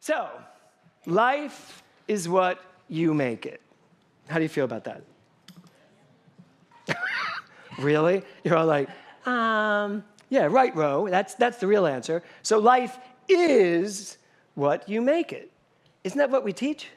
So, life is what you make it. How do you feel about that? Really? You're all like, yeah, right, Ro. That's the real answer. So life is what you make it. Isn't that what we teach?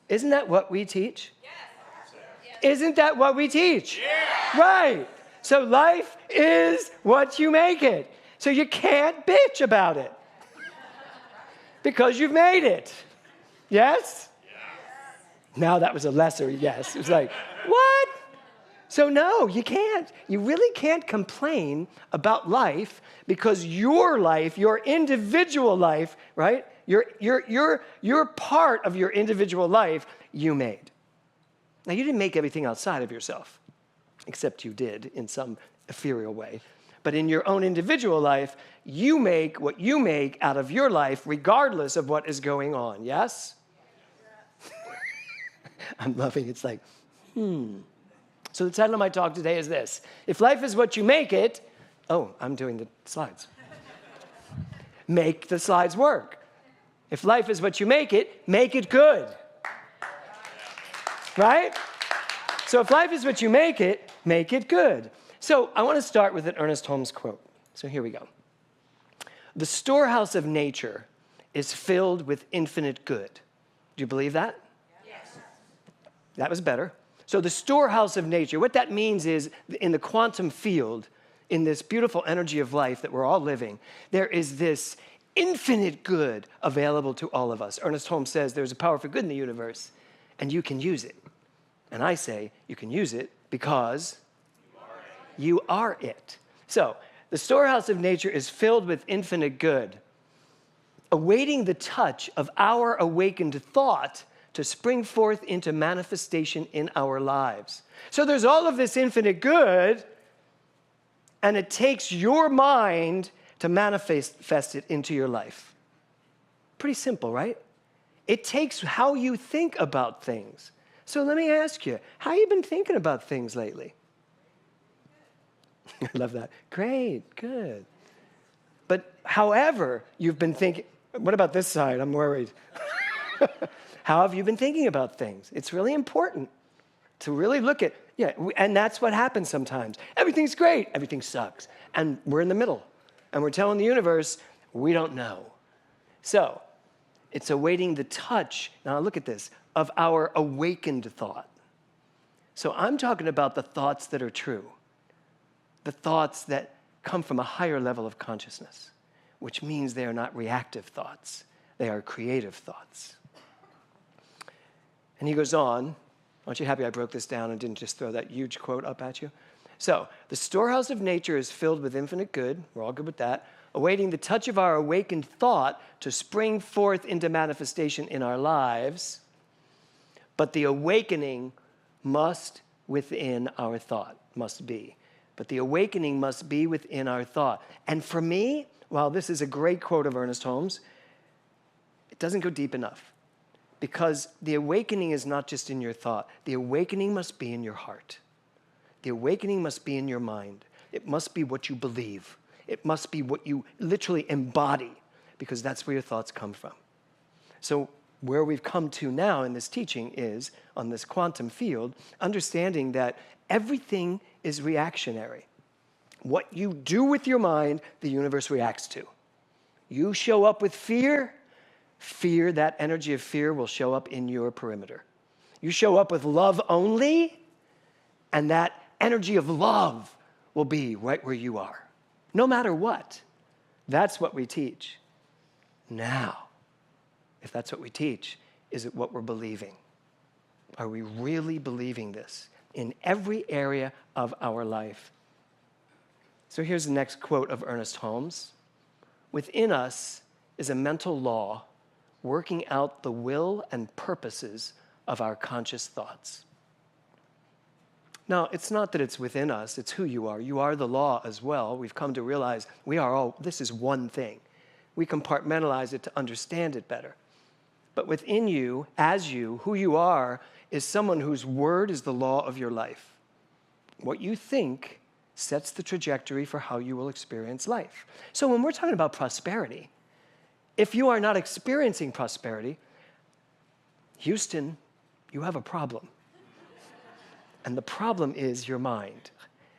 Isn't that what we teach? Yes. Isn't that what we teach? Yeah. Right. So life is what you make it. So you can't bitch about it. Because you've made it. Yes? Now that was a lesser yes. It was like, what? So no, you can't. You really can't complain about life because your life, your individual life, right? Your part of your individual life, you made. Now, you didn't make everything outside of yourself, except you did in some ethereal way. But in your own individual life, you make what you make out of your life, regardless of what is going on. Yes? I'm loving it. It's like, So the title of my talk today is this. If life is what you make it, I'm doing the slides. Make the slides work. If life is what you make it good. Right? So if life is what you make it good. So I want to start with an Ernest Holmes quote. So here we go. The storehouse of nature is filled with infinite good. Do you believe that? Yes. That was better. So the storehouse of nature, what that means is in the quantum field, in this beautiful energy of life that we're all living, there is this infinite good available to all of us. Ernest Holmes says there's a power for good in the universe, and you can use it. And I say you can use it because you are it. So the storehouse of nature is filled with infinite good, awaiting the touch of our awakened thought to spring forth into manifestation in our lives. So there's all of this infinite good, and it takes your mind to manifest it into your life. Pretty simple, right? It takes how you think about things. So let me ask you, how you been thinking about things lately? I love that. Great, good. But however you've been thinking, what about this side? I'm worried. How have you been thinking about things? It's really important to really look at, and that's what happens sometimes. Everything's great, everything sucks. And we're in the middle. And we're telling the universe, we don't know. So, it's awaiting the touch, now look at this, of our awakened thought. So I'm talking about the thoughts that are true. The thoughts that come from a higher level of consciousness, which means they are not reactive thoughts. They are creative thoughts. And he goes on. Aren't you happy I broke this down and didn't just throw that huge quote up at you? So, the storehouse of nature is filled with infinite good. We're all good with that. Awaiting the touch of our awakened thought to spring forth into manifestation in our lives. But the awakening must within our thought, must be. But the awakening must be within our thought. And for me, while this is a great quote of Ernest Holmes, it doesn't go deep enough. Because the awakening is not just in your thought. The awakening must be in your heart. The awakening must be in your mind. It must be what you believe. It must be what you literally embody, because that's where your thoughts come from. So where we've come to now in this teaching is, on this quantum field, understanding that everything is reactionary. What you do with your mind, the universe reacts to. You show up with fear, that energy of fear will show up in your perimeter. You show up with love only, and that energy of love will be right where you are, no matter what. That's what we teach. Now, if that's what we teach, is it what we're believing? Are we really believing this in every area of our life? So here's the next quote of Ernest Holmes. Within us is a mental law working out the will and purposes of our conscious thoughts. Now, it's not that it's within us, it's who you are. You are the law as well. We've come to realize this is one thing. We compartmentalize it to understand it better. But within you, as you, who you are, is someone whose word is the law of your life. What you think sets the trajectory for how you will experience life. So when we're talking about prosperity, If you are not experiencing prosperity, Houston, you have a problem. And the problem is your mind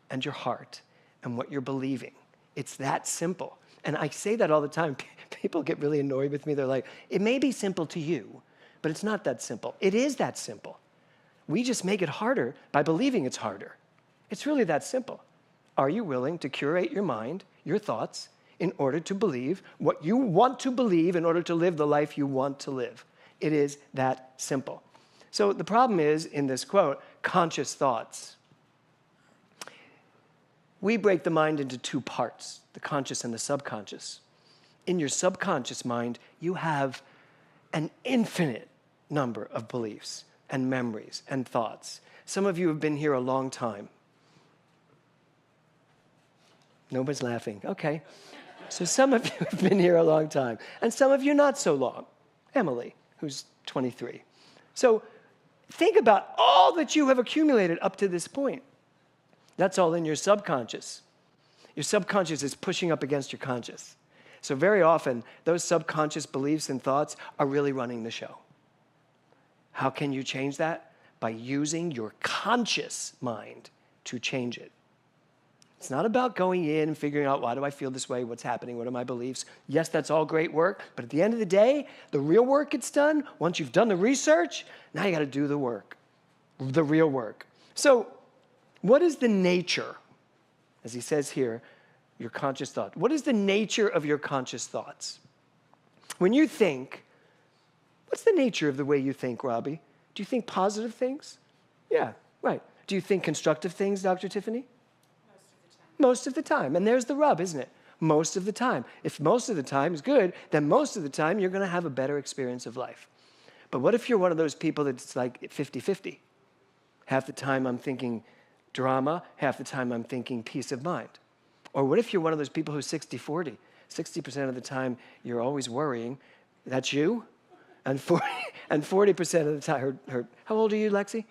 and your heart and what you're believing. It's that simple. And I say that all the time. People get really annoyed with me. They're like, it may be simple to you, but it's not that simple. It is that simple. We just make it harder by believing it's harder. It's really that simple. Are you willing to curate your mind, your thoughts, in order to believe what you want to believe in order to live the life you want to live? It is that simple. So the problem is, in this quote, conscious thoughts. We break the mind into two parts, the conscious and the subconscious. In your subconscious mind, you have an infinite number of beliefs and memories and thoughts. Some of you have been here a long time. Nobody's laughing. Okay. So some of you have been here a long time, and some of you not so long. Emily, who's 23. So think about all that you have accumulated up to this point. That's all in your subconscious. Your subconscious is pushing up against your conscious. So very often, those subconscious beliefs and thoughts are really running the show. How can you change that? By using your conscious mind to change it. It's not about going in and figuring out, why do I feel this way? What's happening? What are my beliefs? Yes, that's all great work. But at the end of the day, the real work gets done. Once you've done the research, now you got to do the work, the real work. So what is the nature, as he says here, your conscious thought? What is the nature of your conscious thoughts? When you think, what's the nature of the way you think, Robbie? Do you think positive things? Yeah, right. Do you think constructive things, Dr. Tiffany? Most of the time. And there's the rub, isn't it? Most of the time. If most of the time is good, then most of the time you're going to have a better experience of life. But what if you're one of those people that's like 50-50? Half the time I'm thinking drama, half the time I'm thinking peace of mind. Or what if you're one of those people who's 60-40? 60% of the time you're always worrying. That's you? And 40% of the time, how old are you, Lexi?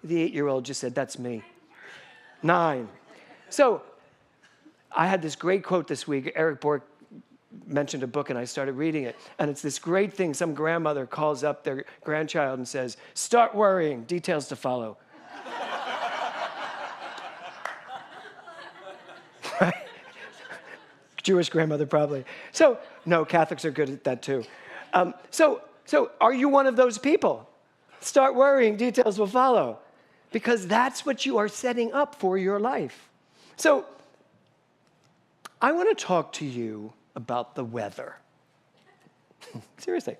The 8-year-old just said, that's me. 9. So I had this great quote this week. Eric Bork mentioned a book, and I started reading it. And it's this great thing. Some grandmother calls up their grandchild and says, start worrying, details to follow. Jewish grandmother, probably. So, no, Catholics are good at that, too. So are you one of those people? Start worrying, details will follow. Because that's what you are setting up for your life. So I want to talk to you about the weather. Seriously.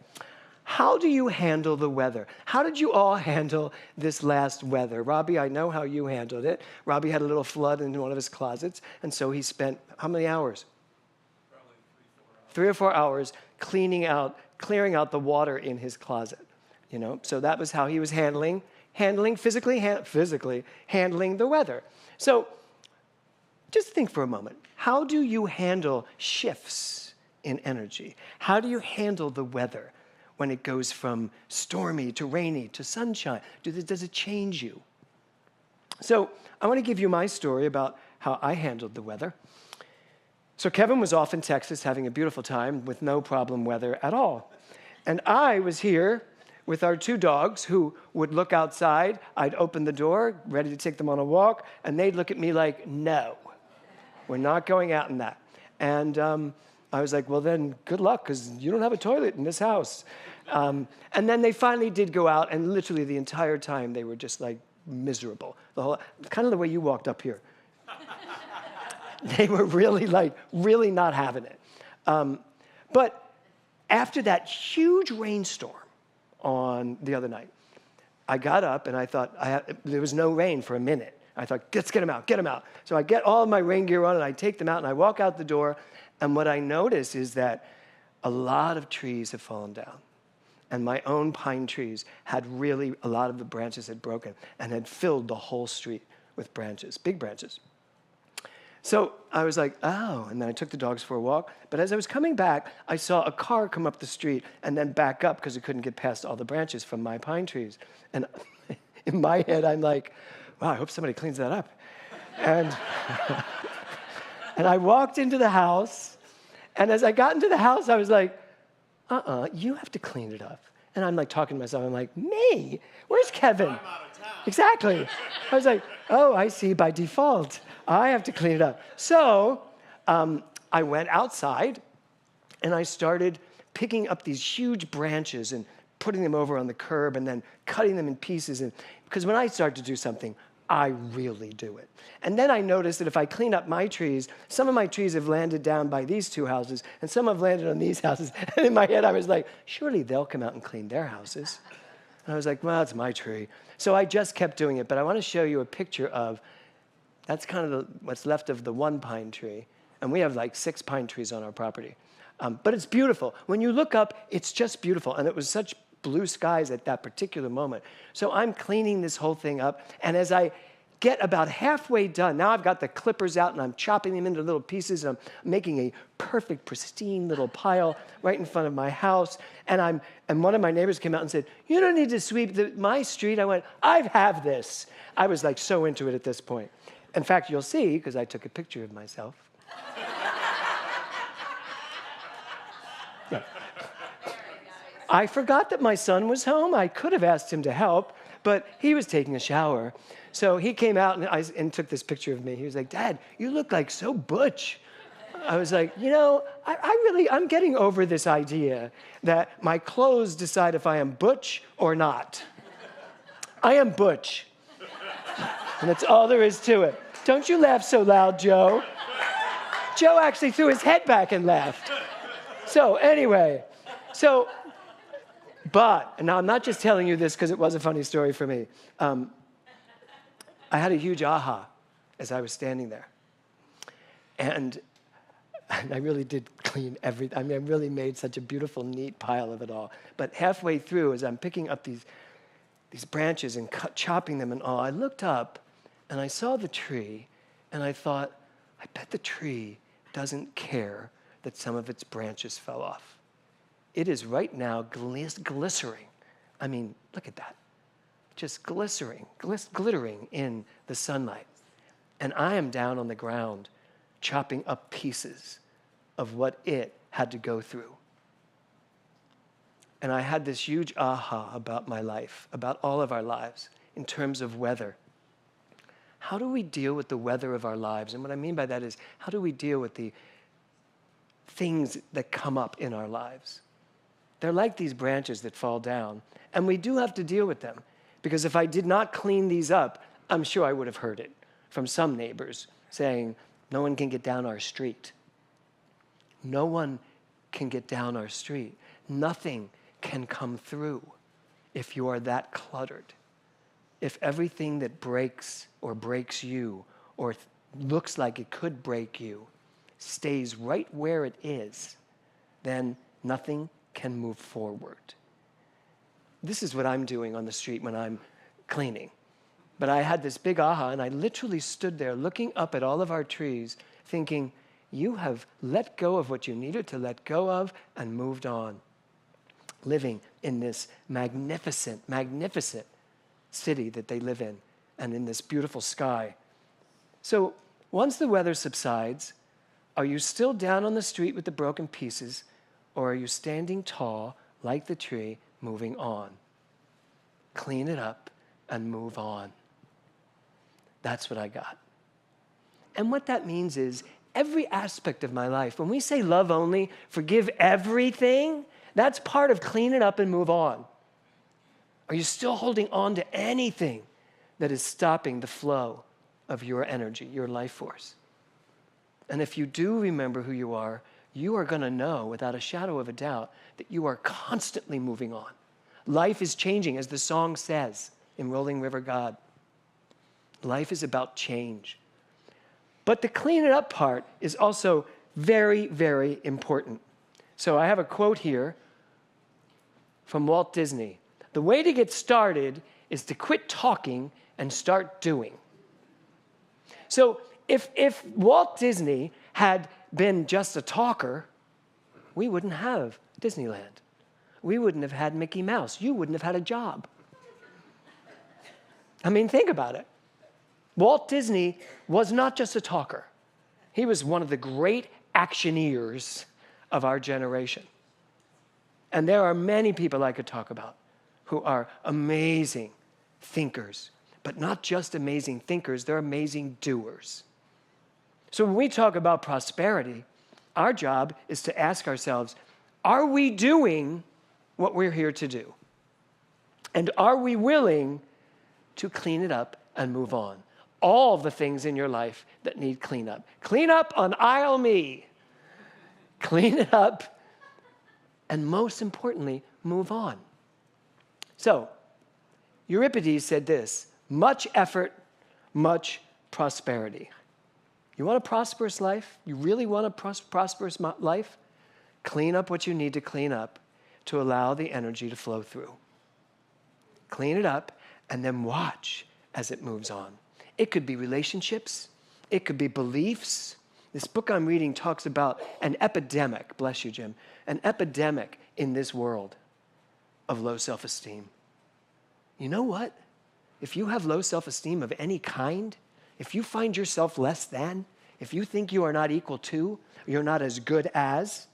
How do you handle the weather? How did you all handle this last weather? Robbie, I know how you handled it. Robbie had a little flood in one of his closets, and so he spent how many hours? Probably 3 or 4 hours clearing out the water in his closet. You know, so that was how he was physically handling the weather. So just think for a moment. How do you handle shifts in energy? How do you handle the weather when it goes from stormy to rainy to sunshine? Does it change you? So I want to give you my story about how I handled the weather. So Kevin was off in Texas having a beautiful time with no problem weather at all. And I was here with our 2 dogs who would look outside. I'd open the door, ready to take them on a walk, and they'd look at me like, no, we're not going out in that. And I was like, well, then good luck, because you don't have a toilet in this house. And then they finally did go out, and literally the entire time they were just like miserable. Kind of the way you walked up here. They were really not having it. But after that huge rainstorm on the other night, I got up and I thought, there was no rain for a minute. I thought, let's get them out. So I get all of my rain gear on and I take them out and I walk out the door. And what I notice is that a lot of trees have fallen down. And my own pine trees a lot of the branches had broken and had filled the whole street with branches, big branches. So I was like, oh, and then I took the dogs for a walk. But as I was coming back, I saw a car come up the street and then back up because it couldn't get past all the branches from my pine trees. And in my head, I'm like, wow, I hope somebody cleans that up. And, and I walked into the house, and as I got into the house, I was like, you have to clean it up. And I'm like talking to myself, I'm like, me? Where's Kevin? I'm out of town. Exactly. I was like, oh, I see, by default, I have to clean it up. So I went outside and I started picking up these huge branches and putting them over on the curb and then cutting them in pieces. And because when I start to do something, I really do it. And then I noticed that if I clean up my trees, some of my trees have landed down by these two houses, and some have landed on these houses. And in my head, I was like, surely they'll come out and clean their houses. And I was like, well, it's my tree. So I just kept doing it. But I want to show you a picture of, that's kind of what's left of the one pine tree. And we have like 6 pine trees on our property. But it's beautiful. When you look up, it's just beautiful. And it was such blue skies at that particular moment. So I'm cleaning this whole thing up. And as I get about halfway done, now I've got the clippers out and I'm chopping them into little pieces. And I'm making a perfect, pristine little pile right in front of my house. And one of my neighbors came out and said, you don't need to sweep my street. I went, I have this. I was like so into it at this point. In fact, you'll see, because I took a picture of myself. I forgot that my son was home. I could have asked him to help, but he was taking a shower. So he came out and took this picture of me. He was like, Dad, you look like so butch. I was like, you know, I'm getting over this idea that my clothes decide if I am butch or not. I am butch. And that's all there is to it. Don't you laugh so loud, Joe. Joe actually threw his head back and laughed. So anyway, but now I'm not just telling you this because it was a funny story for me. I had a huge aha as I was standing there. And I really did clean everything. I mean, I really made such a beautiful, neat pile of it all. But halfway through, as I'm picking up these branches and chopping them and all, I looked up and I saw the tree and I thought, I bet the tree doesn't care that some of its branches fell off. It is right now glistering. I mean, look at that. Just glittering in the sunlight. And I am down on the ground chopping up pieces of what it had to go through. And I had this huge aha about my life, about all of our lives, in terms of weather. How do we deal with the weather of our lives? And what I mean by that is, how do we deal with the things that come up in our lives? They're like these branches that fall down, and we do have to deal with them. Because if I did not clean these up, I'm sure I would have heard it from some neighbors saying, no one can get down our street. No one can get down our street. Nothing can come through if you are that cluttered. If everything that breaks you or looks like it could break you stays right where it is, then nothing can move forward. This is what I'm doing on the street when I'm cleaning. But I had this big aha, and I literally stood there looking up at all of our trees, thinking, you have let go of what you needed to let go of and moved on. Living in this magnificent, magnificent city that they live in, and in this beautiful sky. So once the weather subsides, are you still down on the street with the broken pieces, or are you standing tall like the tree, moving on? Clean it up and move on. That's what I got. And what that means is every aspect of my life, when we say love only, forgive everything, that's part of clean it up and move on. Are you still holding on to anything that is stopping the flow of your energy, your life force? And if you do remember who you are going to know without a shadow of a doubt that you are constantly moving on. Life is changing, as the song says in Rolling River God. Life is about change. But the clean it up part is also very, very important. So I have a quote here from Walt Disney. The way to get started is to quit talking and start doing. So if Walt Disney had been just a talker, we wouldn't have Disneyland. We wouldn't have had Mickey Mouse. You wouldn't have had a job. I mean, think about it. Walt Disney was not just a talker. He was one of the great actioneers of our generation. And there are many people I could talk about who are amazing thinkers, but not just amazing thinkers, they're amazing doers. So when we talk about prosperity, our job is to ask ourselves, are we doing what we're here to do? And are we willing to clean it up and move on? All the things in your life that need cleanup. Clean up on aisle me. Clean it up. And most importantly, move on. So, Euripides said this, much effort, much prosperity. You want a prosperous life? You really want a prosperous life? Clean up what you need to clean up to allow the energy to flow through. Clean it up and then watch as it moves on. It could be relationships. It could be beliefs. This book I'm reading talks about an epidemic, bless you, Jim, an epidemic in this world of low self-esteem. You know what? If you have low self-esteem of any kind, if you find yourself less than, if you think you are not equal to, you're not as good as,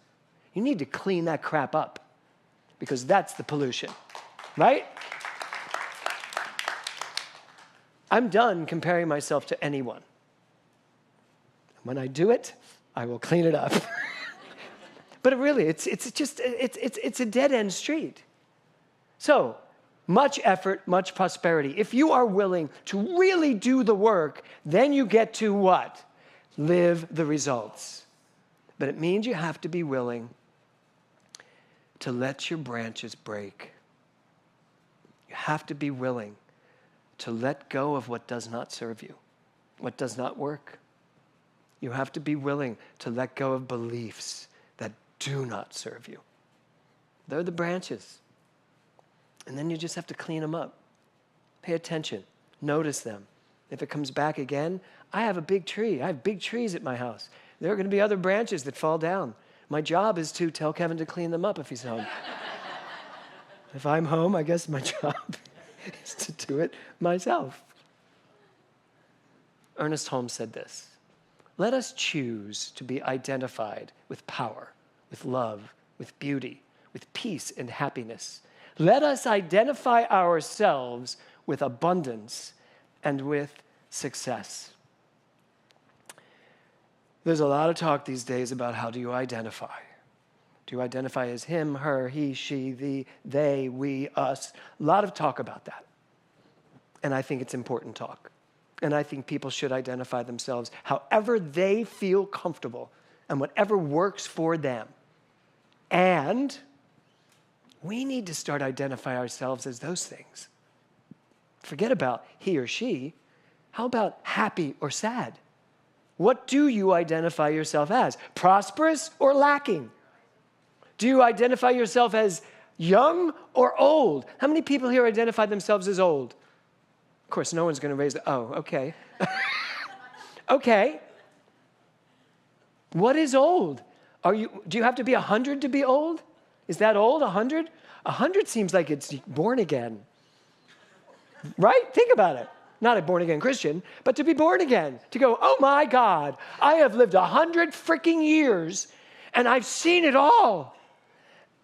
you need to clean that crap up because that's the pollution, right? I'm done comparing myself to anyone. When I do it, I will clean it up. But really, it's a dead-end street. So, much effort, much prosperity. If you are willing to really do the work, then you get to what? Live the results. But it means you have to be willing to let your branches break. You have to be willing to let go of what does not serve you, what does not work. You have to be willing to let go of beliefs that do not serve you. They're the branches. And then you just have to clean them up. Pay attention. Notice them. If it comes back again, I have a big tree. I have big trees at my house. There are going to be other branches that fall down. My job is to tell Kevin to clean them up if he's home. If I'm home, I guess my job is to do it myself. Ernest Holmes said this, let us choose to be identified with power, with love, with beauty, with peace and happiness. Let us identify ourselves with abundance and with success. There's a lot of talk these days about how do you identify. Do you identify as him, her, he, she, thee, they, we, us? A lot of talk about that. And I think it's important talk. And I think people should identify themselves however they feel comfortable and whatever works for them. And we need to start identifying ourselves as those things. Forget about he or she. How about happy or sad? What do you identify yourself as? Prosperous or lacking? Do you identify yourself as young or old? How many people here identify themselves as old? Of course, no one's going to raise the, oh, okay. Okay. What is old? Do you have to be 100 to be old? Is that old, 100? 100 seems like it's born again. Right? Think about it. Not a born-again Christian, but to be born again. To go, oh my God, I have lived 100 freaking years, and I've seen it all.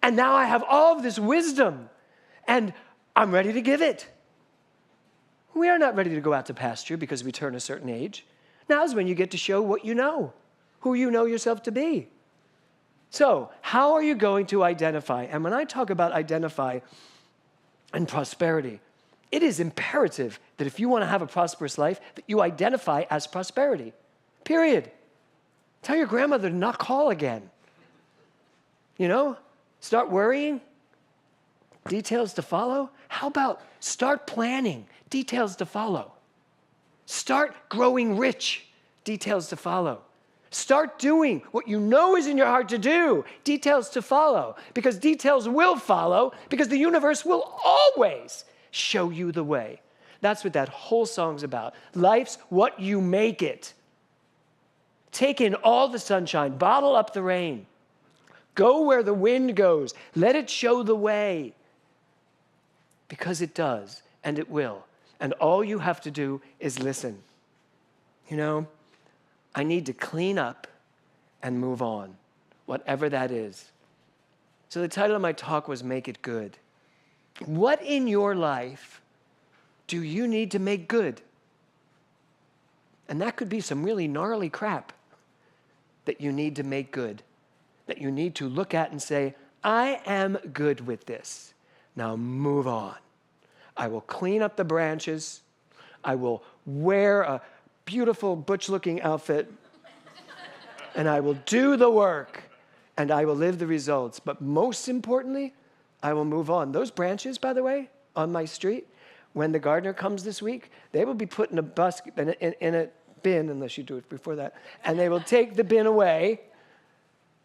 And now I have all of this wisdom, and I'm ready to give it. We are not ready to go out to pasture because we turn a certain age. Now is when you get to show what you know, who you know yourself to be. So, how are you going to identify? And when I talk about identify and prosperity, it is imperative that if you want to have a prosperous life, that you identify as prosperity. Period. Tell your grandmother to not call again. You know? Start worrying. Details to follow. How about start planning? Details to follow. Start growing rich. Details to follow. Start doing what you know is in your heart to do. Details to follow. Because details will follow, because the universe will always show you the way. That's what that whole song's about. Life's what you make it. Take in all the sunshine. Bottle up the rain. Go where the wind goes. Let it show the way. Because it does, and it will. And all you have to do is listen. You know, I need to clean up and move on, whatever that is. So the title of my talk was Make It Good. What in your life do you need to make good? And that could be some really gnarly crap that you need to make good, that you need to look at and say, I am good with this. Now move on. I will clean up the branches. I will wear a beautiful butch-looking outfit. And I will do the work. And I will live the results. But most importantly, I will move on. Those branches, by the way, on my street, when the gardener comes this week, they will be put in a basket, in a bin, unless you do it before that, and they will take the bin away,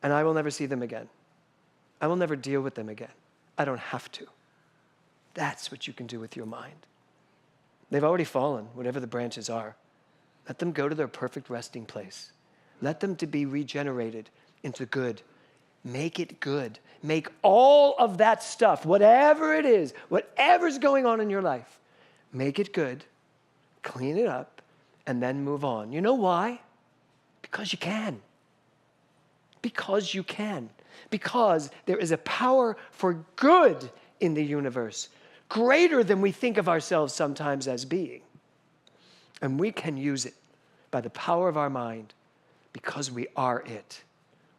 and I will never see them again. I will never deal with them again. I don't have to. That's what you can do with your mind. They've already fallen, whatever the branches are. Let them go to their perfect resting place. Let them to be regenerated into good. Make it good. Make all of that stuff, whatever it is, whatever's going on in your life, make it good, clean it up, and then move on. You know why? Because you can. Because you can. Because there is a power for good in the universe, greater than we think of ourselves sometimes as being. And we can use it by the power of our mind because we are it.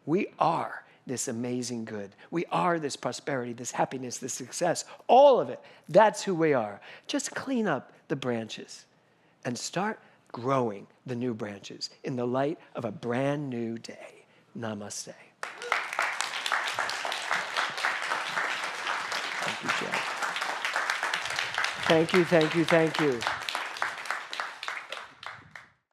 We are this amazing good. We are this prosperity, this happiness, this success, all of it. That's who we are. Just clean up the branches and start growing the new branches in the light of a brand new day. Namaste. Thank you, Jack. Thank you, thank you, thank you.